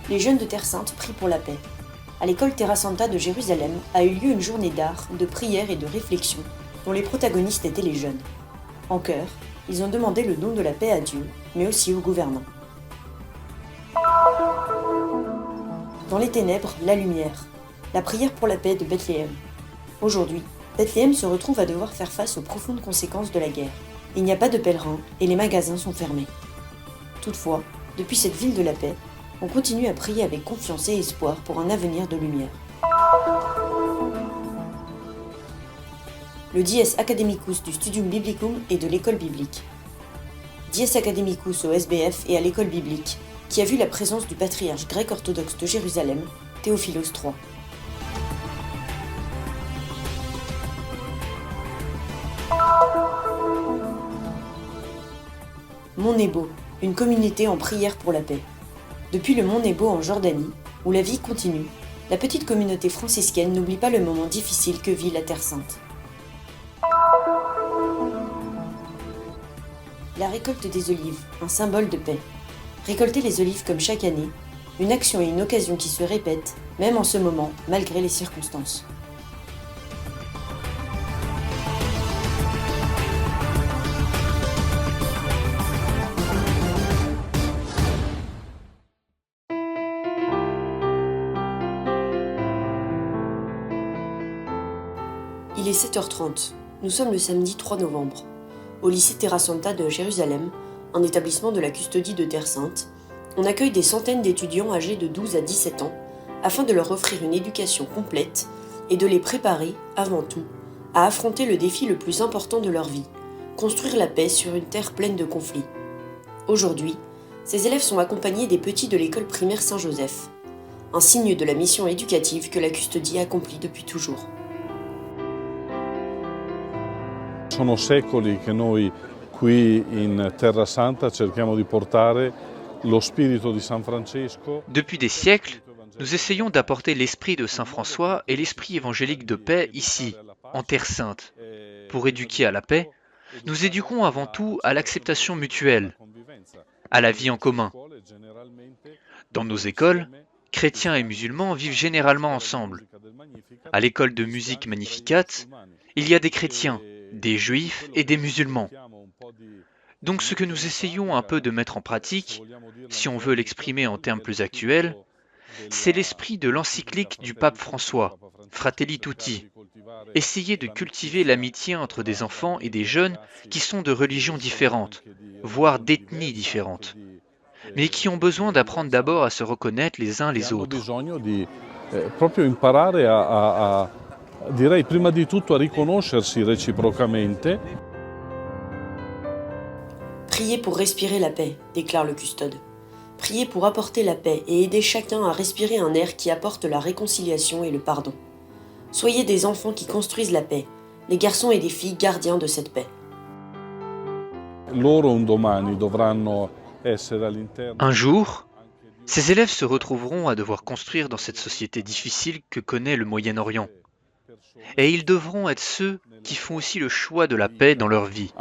les jeunes de Terre Sainte prient pour la paix. À l'école Terra Santa de Jérusalem a eu lieu une journée d'art, de prière et de réflexion, dont les protagonistes étaient les jeunes. En chœur, ils ont demandé le don de la paix à Dieu, mais aussi aux gouvernants. Dans les ténèbres, la lumière. La prière pour la paix de Bethléem. Aujourd'hui, Bethléem se retrouve à devoir faire face aux profondes conséquences de la guerre. Il n'y a pas de pèlerins et les magasins sont fermés. Toutefois, depuis cette ville de la paix, on continue à prier avec confiance et espoir pour un avenir de lumière. Le Dies Academicus du Studium Biblicum et de l'école biblique. Dies Academicus au SBF et à l'école biblique, qui a vu la présence du patriarche grec orthodoxe de Jérusalem, Théophilos III. Mont Nebo, une communauté en prière pour la paix. Depuis le Mont Nebo en Jordanie, où la vie continue, la petite communauté franciscaine n'oublie pas le moment difficile que vit la Terre Sainte. La récolte des olives, un symbole de paix. Récolter les olives comme chaque année, une action et une occasion qui se répètent, même en ce moment, malgré les circonstances. Il est 7h30. Nous sommes le samedi 3 novembre. Au lycée Terra Santa de Jérusalem, un établissement de la custodie de Terre Sainte, on accueille des centaines d'étudiants âgés de 12 à 17 ans afin de leur offrir une éducation complète et de les préparer, avant tout, à affronter le défi le plus important de leur vie, construire la paix sur une terre pleine de conflits. Aujourd'hui, ces élèves sont accompagnés des petits de l'école primaire Saint-Joseph, un signe de la mission éducative que la custodie accomplit depuis toujours. Sono secoli che noi qui in Terra Santa cerchiamo di portare lo spirito di San Francesco. Depuis des siècles, nous essayons d'apporter l'esprit de Saint François et l'esprit évangélique de paix ici, en Terre Sainte. Pour éduquer à la paix, nous éduquons avant tout à l'acceptation mutuelle, à la vie en commun. Dans nos écoles, chrétiens et musulmans vivent généralement ensemble. À l'école de musique Magnificat, il y a des chrétiens, des juifs et des musulmans. Donc ce que nous essayons un peu de mettre en pratique, si on veut l'exprimer en termes plus actuels, c'est l'esprit de l'encyclique du pape François, Fratelli Tutti. Essayer de cultiver l'amitié entre des enfants et des jeunes qui sont de religions différentes, voire d'ethnies différentes, mais qui ont besoin d'apprendre d'abord à se reconnaître les uns les autres. Proprio imparare direi prima di tutto a riconoscersi reciprocamente. Priez pour respirer la paix, déclare le custode. Priez pour apporter la paix et aider chacun à respirer un air qui apporte la réconciliation et le pardon. Soyez des enfants qui construisent la paix, des garçons et des filles gardiens de cette paix. Un jour, ces élèves se retrouveront à devoir construire dans cette société difficile que connaît le Moyen-Orient. Et ils devront être ceux qui font aussi le choix de la paix dans leur vie.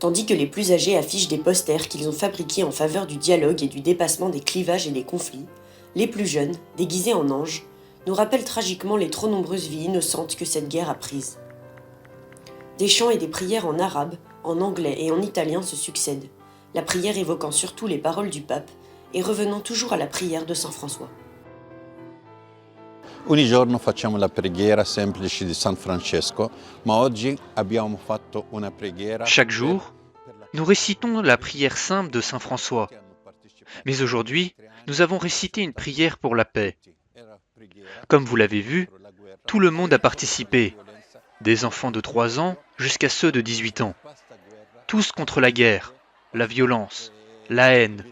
Tandis que les plus âgés affichent des posters qu'ils ont fabriqués en faveur du dialogue et du dépassement des clivages et des conflits, les plus jeunes, déguisés en anges, nous rappellent tragiquement les trop nombreuses vies innocentes que cette guerre a prises. Des chants et des prières en arabe, en anglais et en italien se succèdent, la prière évoquant surtout les paroles du pape et revenant toujours à la prière de Saint François. Ogni giorno facciamo la preghiera semplice di San Francesco, ma oggi abbiamo fatto una preghiera. Chaque jour, nous récitons la prière simple de Saint François. Mais aujourd'hui, nous avons récité une prière pour la paix. Comme vous l'avez vu, tout le monde a participé, des enfants de 3 ans jusqu'à ceux de 18 ans. Tous contre la guerre, la violence, la haine.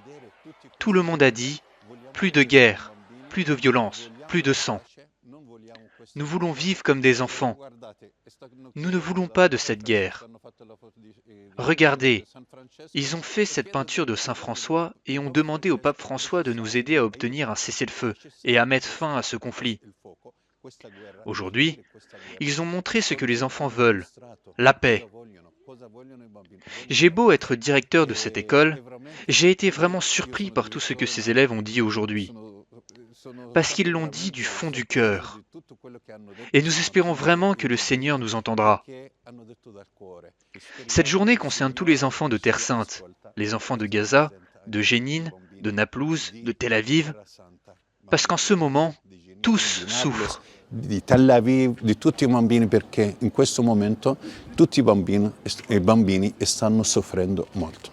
Tout le monde a dit « plus de guerre, plus de violence, plus de sang ». Nous voulons vivre comme des enfants. Nous ne voulons pas de cette guerre. Regardez, ils ont fait cette peinture de Saint François et ont demandé au pape François de nous aider à obtenir un cessez-le-feu et à mettre fin à ce conflit. Aujourd'hui, ils ont montré ce que les enfants veulent, la paix. J'ai beau être directeur de cette école, j'ai été vraiment surpris par tout ce que ces élèves ont dit aujourd'hui, parce qu'ils l'ont dit du fond du cœur. Et nous espérons vraiment que le Seigneur nous entendra. Cette journée concerne tous les enfants de Terre Sainte, les enfants de Gaza, de Jénine, de Naplouse, de Tel Aviv, parce qu'en ce moment, tous souffrent. Di Tel Aviv, di tutti i bambini, perché in questo momento tutti i bambini stanno soffrendo molto.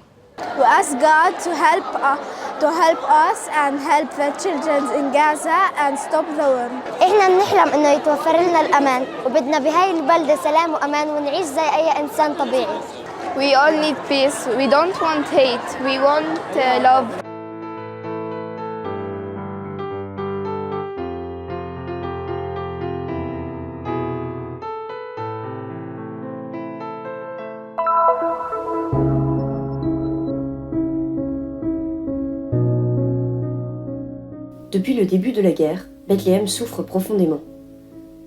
We ask God to help us and help the children in Gaza and stop the war. إحنا بنحلم إنه يتوفر لنا الأمان وبدنا بهاي البلدة سلام وأمان ونعيش زي أي إنسان طبيعي. We all need peace. We don't want hate. We want love. Depuis le début de la guerre, Bethléem souffre profondément.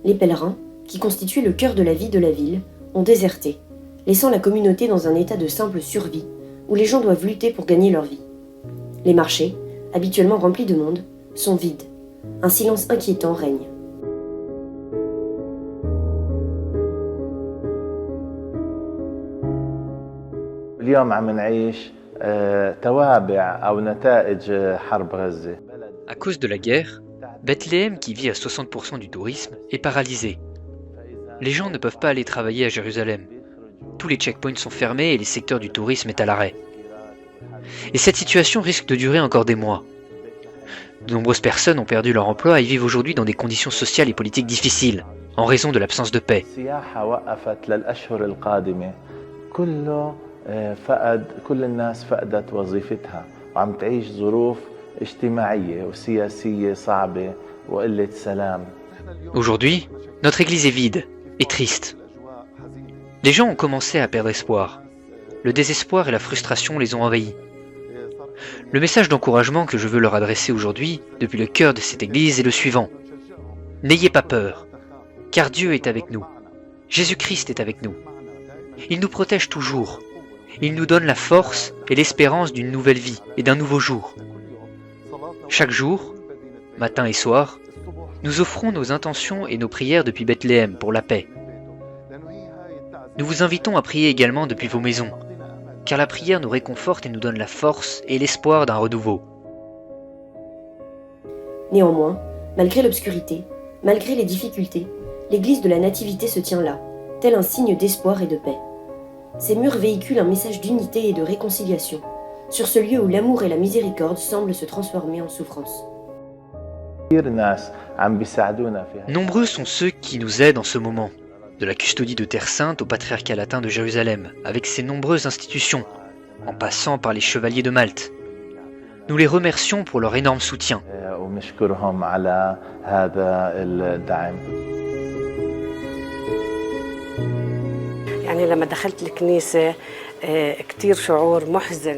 Les pèlerins, qui constituaient le cœur de la vie de la ville, ont déserté, laissant la communauté dans un état de simple survie, où les gens doivent lutter pour gagner leur vie. Les marchés, habituellement remplis de monde, sont vides. Un silence inquiétant règne. اليوم عم نعيش توابع أو نتائج حرب غزة. À cause de la guerre, Bethléem, qui vit à 60% du tourisme, est paralysé. Les gens ne peuvent pas aller travailler à Jérusalem. Tous les checkpoints sont fermés et les secteurs du tourisme est à l'arrêt. Et cette situation risque de durer encore des mois. De nombreuses personnes ont perdu leur emploi et vivent aujourd'hui dans des conditions sociales et politiques difficiles, en raison de l'absence de paix. كل الناس فقدت وظيفتها وعم تعيش ظروف اجتماعية وسياسية صعبة وقلة سلام. Aujourd'hui, notre église est vide et triste. Les gens ont commencé à perdre espoir. Le désespoir et la frustration les ont envahis. Le message d'encouragement que je veux leur adresser aujourd'hui, depuis le cœur de cette église, est le suivant. N'ayez pas peur, car Dieu est avec nous. Jésus-Christ est avec nous. Il nous protège toujours. Il nous donne la force et l'espérance d'une nouvelle vie et d'un nouveau jour. Chaque jour, matin et soir, nous offrons nos intentions et nos prières depuis Bethléem pour la paix. Nous vous invitons à prier également depuis vos maisons, car la prière nous réconforte et nous donne la force et l'espoir d'un renouveau. Néanmoins, malgré l'obscurité, malgré les difficultés, l'église de la Nativité se tient là, tel un signe d'espoir et de paix. Ces murs véhiculent un message d'unité et de réconciliation, sur ce lieu où l'amour et la miséricorde semblent se transformer en souffrance. Nombreux sont ceux qui nous aident en ce moment, de la custodie de Terre Sainte au patriarcat latin de Jérusalem, avec ses nombreuses institutions, en passant par les chevaliers de Malte. Nous les remercions pour leur énorme soutien.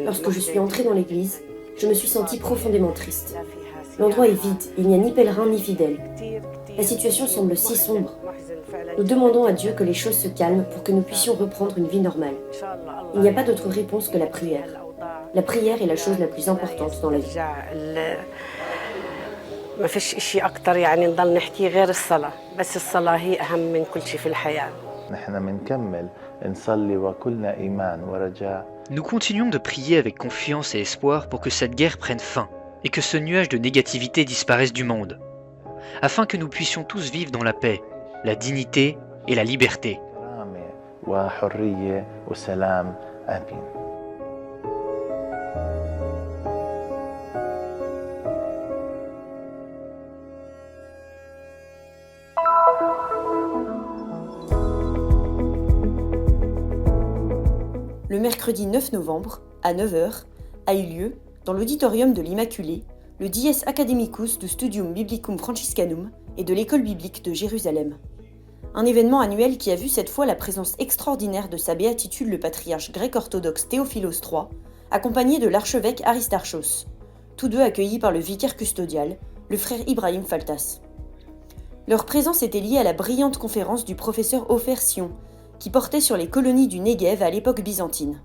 Lorsque je suis entrée dans l'église, je me suis sentie profondément triste. L'endroit est vide, il n'y a ni pèlerins ni fidèles. La situation semble si sombre. Nous demandons à Dieu que les choses se calment pour que nous puissions reprendre une vie normale. Il n'y a pas d'autre réponse que la prière. La prière est la chose la plus importante dans la vie. ما فيش شيء أكتر يعني نضل نحكي غير الصلاة بس الصلاة هي أهم من كل شيء في الحياة. Nous continuons de prier avec confiance et espoir pour que cette guerre prenne fin et que ce nuage de négativité disparaisse du monde, afin que nous puissions tous vivre dans la paix, la dignité et la liberté. Le mercredi 9 novembre, à 9h, a eu lieu, dans l'auditorium de l'Immaculée, le Dies Academicus du Studium Biblicum Franciscanum et de l'École biblique de Jérusalem. Un événement annuel qui a vu cette fois la présence extraordinaire de sa béatitude le patriarche grec-orthodoxe Théophilos III, accompagné de l'archevêque Aristarchos, tous deux accueillis par le vicaire custodial, le frère Ibrahim Faltas. Leur présence était liée à la brillante conférence du professeur Ofer Sion, qui portait sur les colonies du Negev à l'époque byzantine.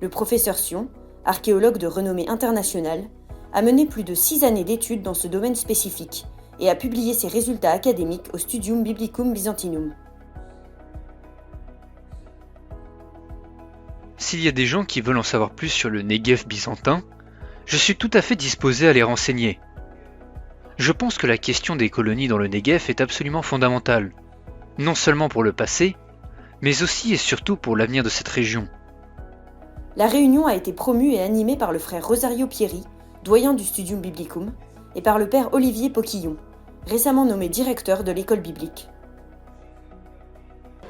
Le professeur Sion, archéologue de renommée internationale, a mené plus de 6 années d'études dans ce domaine spécifique et a publié ses résultats académiques au Studium Biblicum Byzantinum. S'il y a des gens qui veulent en savoir plus sur le Negev byzantin, je suis tout à fait disposé à les renseigner. Je pense que la question des colonies dans le Negev est absolument fondamentale, non seulement pour le passé, mais aussi et surtout pour l'avenir de cette région. La réunion a été promue et animée par le frère Rosario Pieri, doyen du Studium Biblicum, et par le père Olivier Poquillon, récemment nommé directeur de l'école biblique.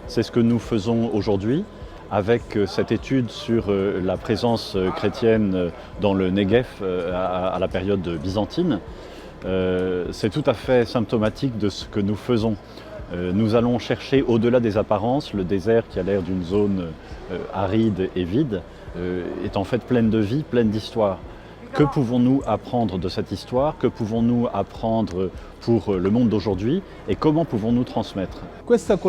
C'est ce que nous faisons aujourd'hui avec cette étude sur la présence chrétienne dans le Negev à la période byzantine. C'est tout à fait symptomatique de ce que nous faisons. Nous allons chercher au-delà des apparences. Le désert, qui a l'air d'une zone aride et vide, est en fait pleine de vie, pleine d'histoire. Que pouvons-nous apprendre de cette histoire? Que pouvons-nous apprendre pour le monde d'aujourd'hui? Et comment pouvons-nous transmettre? Cette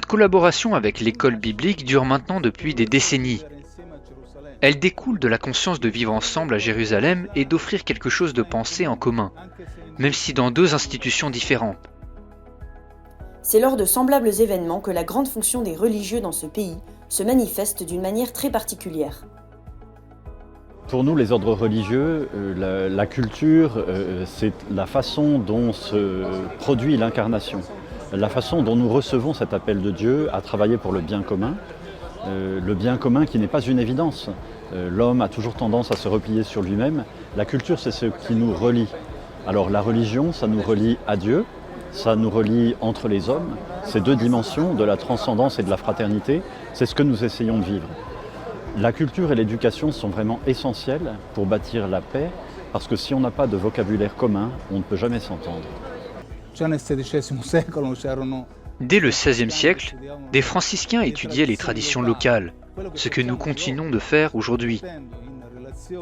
collaboration avec l'école biblique dure maintenant depuis des décennies. Elle découle de la conscience de vivre ensemble à Jérusalem et d'offrir quelque chose de pensé en commun, même si dans 2 institutions différentes. C'est lors de semblables événements que la grande fonction des religieux dans ce pays se manifeste d'une manière très particulière. Pour nous, les ordres religieux, la culture, c'est la façon dont se produit l'incarnation, la façon dont nous recevons cet appel de Dieu à travailler pour le bien commun qui n'est pas une évidence. L'homme a toujours tendance à se replier sur lui-même. La culture, c'est ce qui nous relie. Alors la religion, ça nous relie à Dieu, ça nous relie entre les hommes. Ces 2 dimensions de la transcendance et de la fraternité, c'est ce que nous essayons de vivre. La culture et l'éducation sont vraiment essentielles pour bâtir la paix, parce que si on n'a pas de vocabulaire commun, on ne peut jamais s'entendre. Dès le XVIe siècle, des franciscains étudiaient les traditions locales, ce que nous continuons de faire aujourd'hui,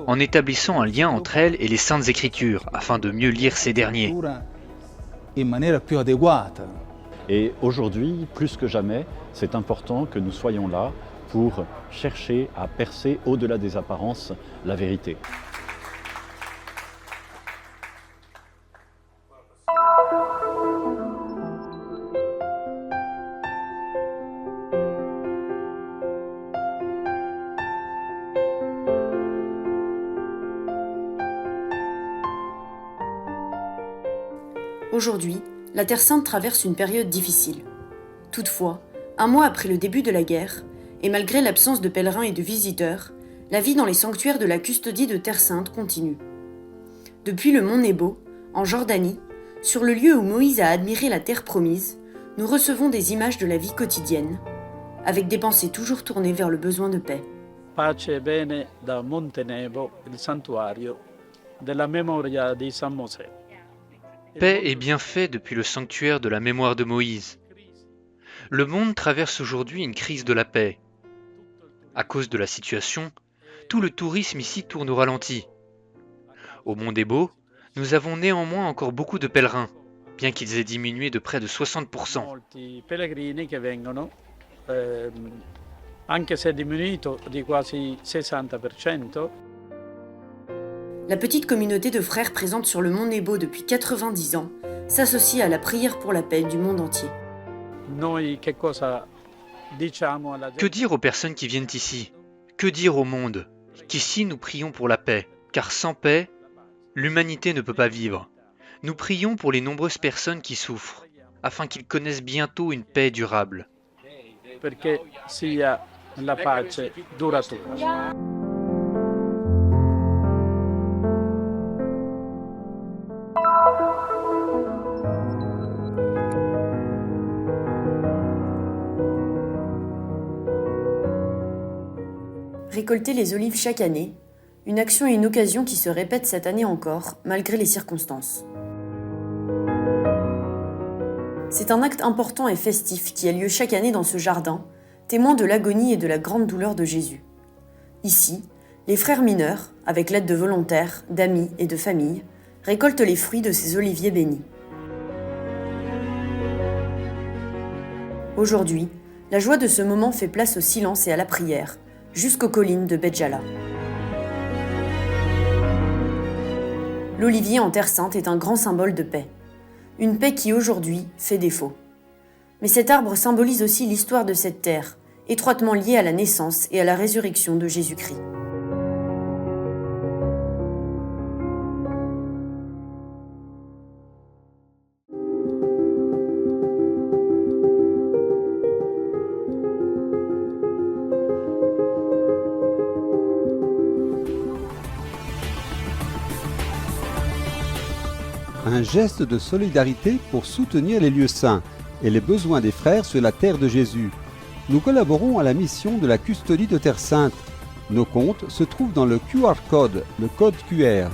en établissant un lien entre elles et les Saintes Écritures, afin de mieux lire ces derniers. Et aujourd'hui, plus que jamais, c'est important que nous soyons là pour chercher à percer au-delà des apparences la vérité. Aujourd'hui, la Terre Sainte traverse une période difficile. Toutefois, 1 mois après le début de la guerre, et malgré l'absence de pèlerins et de visiteurs, la vie dans les sanctuaires de la custodie de Terre Sainte continue. Depuis le mont Nebo, en Jordanie, sur le lieu où Moïse a admiré la terre promise, nous recevons des images de la vie quotidienne, avec des pensées toujours tournées vers le besoin de paix. Pace e bene da Monte Nebo, il santuario della memoria di San Mosè. Paix et bienfait depuis le sanctuaire de la mémoire de Moïse. Le monde traverse aujourd'hui une crise de la paix. À cause de la situation, tout le tourisme ici tourne au ralenti. Au Mont Nebo, nous avons néanmoins encore beaucoup de pèlerins, bien qu'ils aient diminué de près de 60%. Molti pellegrini che vengono, anche se è diminuito di quasi 60%. La petite communauté de frères présente sur le Mont Nebo depuis 90 ans s'associe à la prière pour la paix du monde entier. Que dire aux personnes qui viennent ici? Que dire au monde? Qu'ici nous prions pour la paix, car sans paix, l'humanité ne peut pas vivre. Nous prions pour les nombreuses personnes qui souffrent, afin qu'ils connaissent bientôt une paix durable. Perché sia la pace duratura. Récolter les olives chaque année, une action et une occasion qui se répètent cette année encore, malgré les circonstances. C'est un acte important et festif qui a lieu chaque année dans ce jardin, témoin de l'agonie et de la grande douleur de Jésus. Ici, les frères mineurs, avec l'aide de volontaires, d'amis et de familles, récoltent les fruits de ces oliviers bénis. Aujourd'hui, la joie de ce moment fait place au silence et à la prière, jusqu'aux collines de Béjala. L'olivier en Terre Sainte est un grand symbole de paix. Une paix qui aujourd'hui fait défaut. Mais cet arbre symbolise aussi l'histoire de cette terre, étroitement liée à la naissance et à la résurrection de Jésus-Christ. Un geste de solidarité pour soutenir les lieux saints et les besoins des frères sur la terre de Jésus. Nous collaborons à la mission de la custodie de Terre Sainte. Nos comptes se trouvent dans le QR code, le code QR.